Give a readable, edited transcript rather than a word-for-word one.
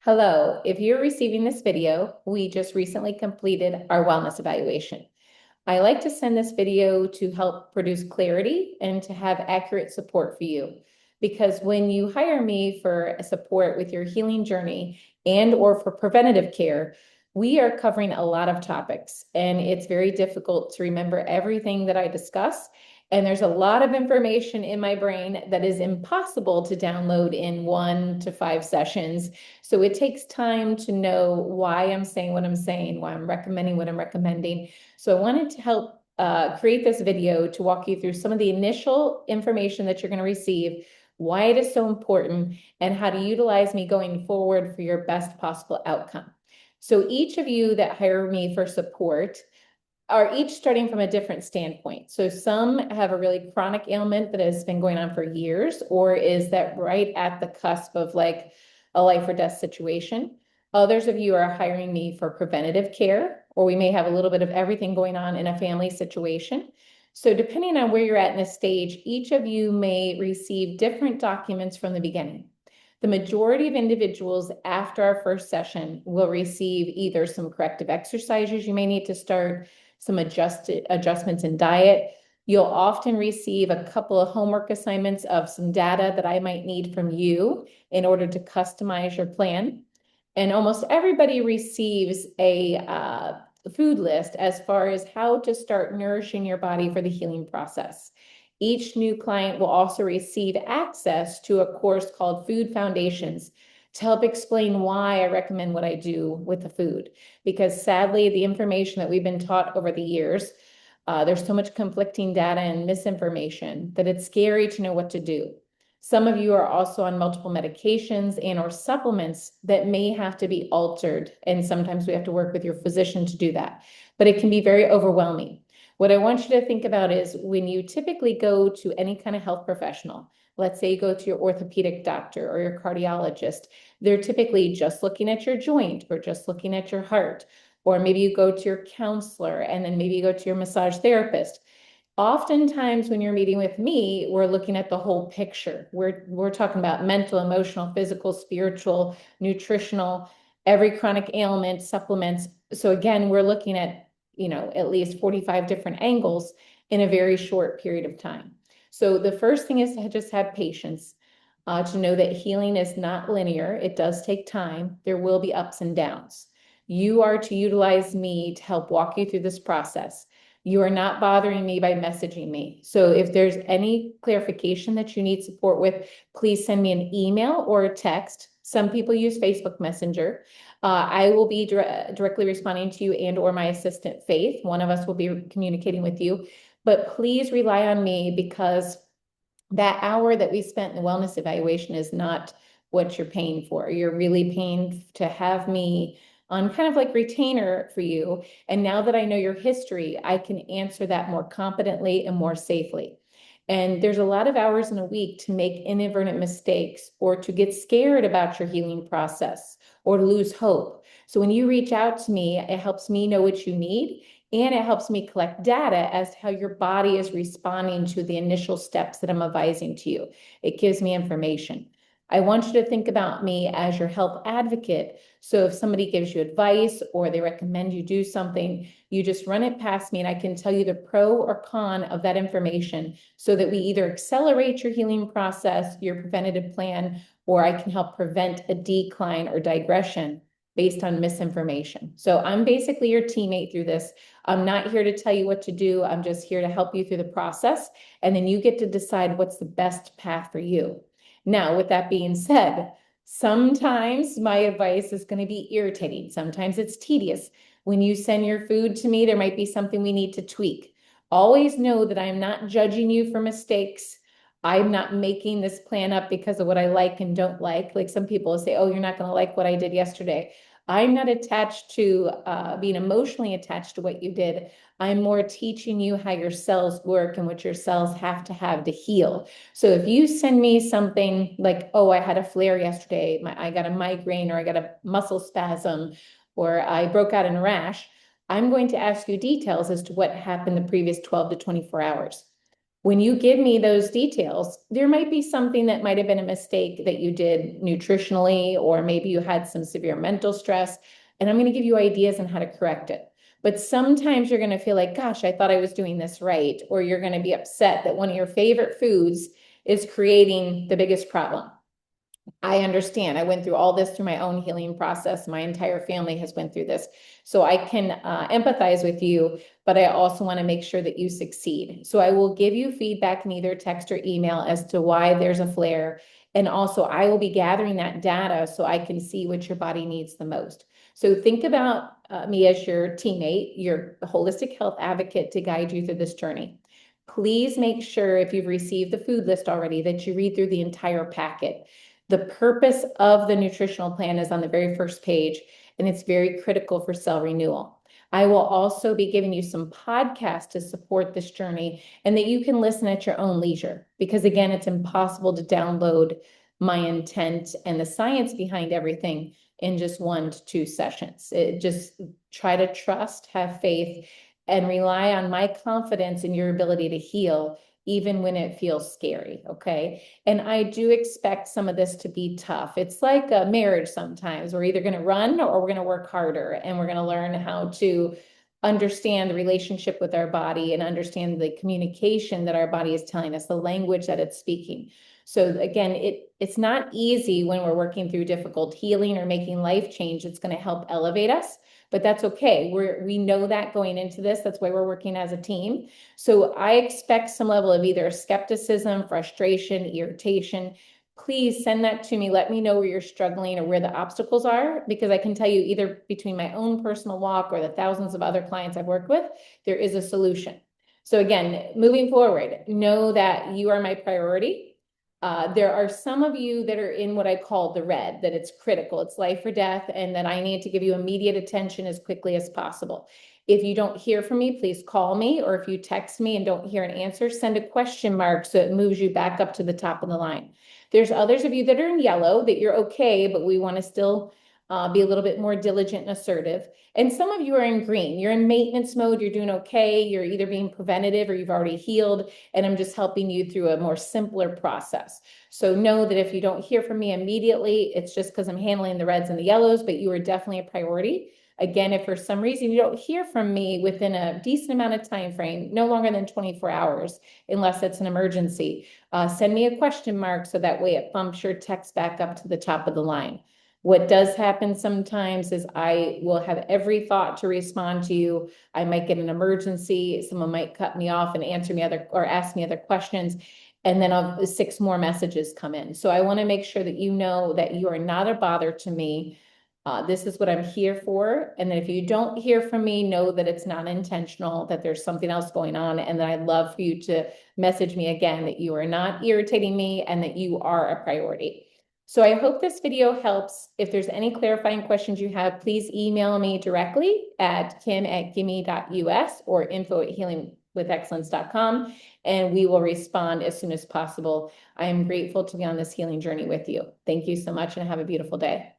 Hello, if you're receiving this video, we just recently completed our wellness evaluation. I like to send this video to help produce clarity and to have accurate support for you. Because when you hire me for support with your healing journey and or for preventative care, we are covering a lot of topics and it's very difficult to remember everything that I discuss. And there's a lot of information in my brain that is impossible to download in 1 to 5 sessions. So it takes time to know why I'm saying what I'm saying, why I'm recommending what I'm recommending. So I wanted to help create this video to walk you through some of the initial information that you're going to receive, why it is so important, and how to utilize me going forward for your best possible outcome. So each of you that hire me for support are each starting from a different standpoint. So some have a really chronic ailment that has been going on for years, or is that right at the cusp of like a life or death situation. Others of you are hiring me for preventative care, or we may have a little bit of everything going on in a family situation. So depending on where you're at in this stage, each of you may receive different documents from the beginning. The majority of individuals after our first session will receive either some corrective exercises you may need to start, some adjustments in diet. You'll often receive a couple of homework assignments of some data that I might need from you in order to customize your plan. And almost everybody receives a food list as far as how to start nourishing your body for the healing process. Each new client will also receive access to a course called Food Foundations to help explain why I recommend what I do with the food. Because sadly, the information that we've been taught over the years, there's so much conflicting data and misinformation that it's scary to know what to do. Some of you are also on multiple medications and or supplements that may have to be altered. And sometimes we have to work with your physician to do that, but it can be very overwhelming. What I want you to think about is when you typically go to any kind of health professional, let's say you go to your orthopedic doctor or your cardiologist, they're typically just looking at your joint or just looking at your heart, or maybe you go to your counselor and then maybe you go to your massage therapist. Oftentimes when you're meeting with me, we're looking at the whole picture. We're talking about mental, emotional, physical, spiritual, nutritional, every chronic ailment, supplements. So again, we're looking at, at least 45 different angles in a very short period of time. So the first thing is to just have patience, to know that healing is not linear. It does take time. There will be ups and downs. You are to utilize me to help walk you through this process. You are not bothering me by messaging me. So if there's any clarification that you need support with, please send me an email or a text. Some people use Facebook Messenger. I will be directly responding to you and or my assistant, Faith. One of us will be communicating with you. But please rely on me because that hour that we spent in the wellness evaluation is not what you're paying for. You're really paying to have me on kind of like retainer for you. And now that I know your history, I can answer that more competently and more safely. And there's a lot of hours in a week to make inadvertent mistakes or to get scared about your healing process or to lose hope. So when you reach out to me, it helps me know what you need and it helps me collect data as to how your body is responding to the initial steps that I'm advising to you. It gives me information. I want you to think about me as your health advocate. So if somebody gives you advice or they recommend you do something, you just run it past me and I can tell you the pro or con of that information so that we either accelerate your healing process, your preventative plan, or I can help prevent a decline or digression based on misinformation. So I'm basically your teammate through this. I'm not here to tell you what to do. I'm just here to help you through the process. And then you get to decide what's the best path for you. Now, with that being said, sometimes my advice is going to be irritating. Sometimes it's tedious. When you send your food to me, there might be something we need to tweak. Always know that I'm not judging you for mistakes. I'm not making this plan up because of what I like and don't like. Like some people say, oh, you're not going to like what I did yesterday. I'm not attached to being emotionally attached to what you did. I'm more teaching you how your cells work and what your cells have to heal. So if you send me something like, oh, I had a flare yesterday, I got a migraine or I got a muscle spasm or I broke out in a rash, I'm going to ask you details as to what happened the previous 12 to 24 hours. When you give me those details, there might be something that might have been a mistake that you did nutritionally, or maybe you had some severe mental stress, and I'm going to give you ideas on how to correct it. But sometimes you're going to feel like, gosh, I thought I was doing this right, or you're going to be upset that one of your favorite foods is creating the biggest problem. I understand. I went through all this through my own healing process. My entire family has went through this. So I can empathize with you, but I also want to make sure that you succeed. So I will give you feedback in either text or email as to why there's a flare. And also I will be gathering that data so I can see what your body needs the most. So think about me as your teammate, your holistic health advocate to guide you through this journey. Please make sure if you've received the food list already that you read through the entire packet. The purpose of the nutritional plan is on the very first page, and it's very critical for cell renewal. I will also be giving you some podcasts to support this journey and that you can listen at your own leisure, because again, it's impossible to download my intent and the science behind everything in just 1 to 2 sessions. Just try to trust, have faith, and rely on my confidence in your ability to heal, even when it feels scary, okay? And I do expect some of this to be tough. It's like a marriage sometimes. We're either going to run or we're going to work harder, and we're going to learn how to understand the relationship with our body and understand the communication that our body is telling us, the language that it's speaking. So again, it's not easy when we're working through difficult healing or making life change. It's going to help elevate us, but that's okay. We know that going into this. That's why we're working as a team. So I expect some level of either skepticism, frustration, irritation. Please send that to me. Let me know where you're struggling or where the obstacles are, because I can tell you either between my own personal walk or the thousands of other clients I've worked with, there is a solution. So again, moving forward, know that you are my priority. There are some of you that are in what I call the red, that it's critical, it's life or death, and that I need to give you immediate attention as quickly as possible. If you don't hear from me, please call me, or if you text me and don't hear an answer, send a question mark so it moves you back up to the top of the line. There's others of you that are in yellow that you're okay, but we want to still be a little bit more diligent and assertive. And some of you are in green. You're in maintenance mode. You're doing okay. You're either being preventative or you've already healed. And I'm just helping you through a more simpler process. So know that if you don't hear from me immediately, it's just because I'm handling the reds and the yellows, but you are definitely a priority. Again, if for some reason you don't hear from me within a decent amount of time frame, no longer than 24 hours, unless it's an emergency, send me a question mark so that way it bumps your text back up to the top of the line. What does happen sometimes is I will have every thought to respond to you. I might get an emergency. Someone might cut me off and answer me or ask me other questions. And then 6 more messages come in. So I want to make sure that you know that you are not a bother to me. This is what I'm here for. And then if you don't hear from me, know that it's not intentional, that there's something else going on. And that I'd love for you to message me again, that you are not irritating me and that you are a priority. So I hope this video helps. If there's any clarifying questions you have, please email me directly at kim@gimme.us or info@healingwithexcellence.com, and we will respond as soon as possible. I am grateful to be on this healing journey with you. Thank you so much and have a beautiful day.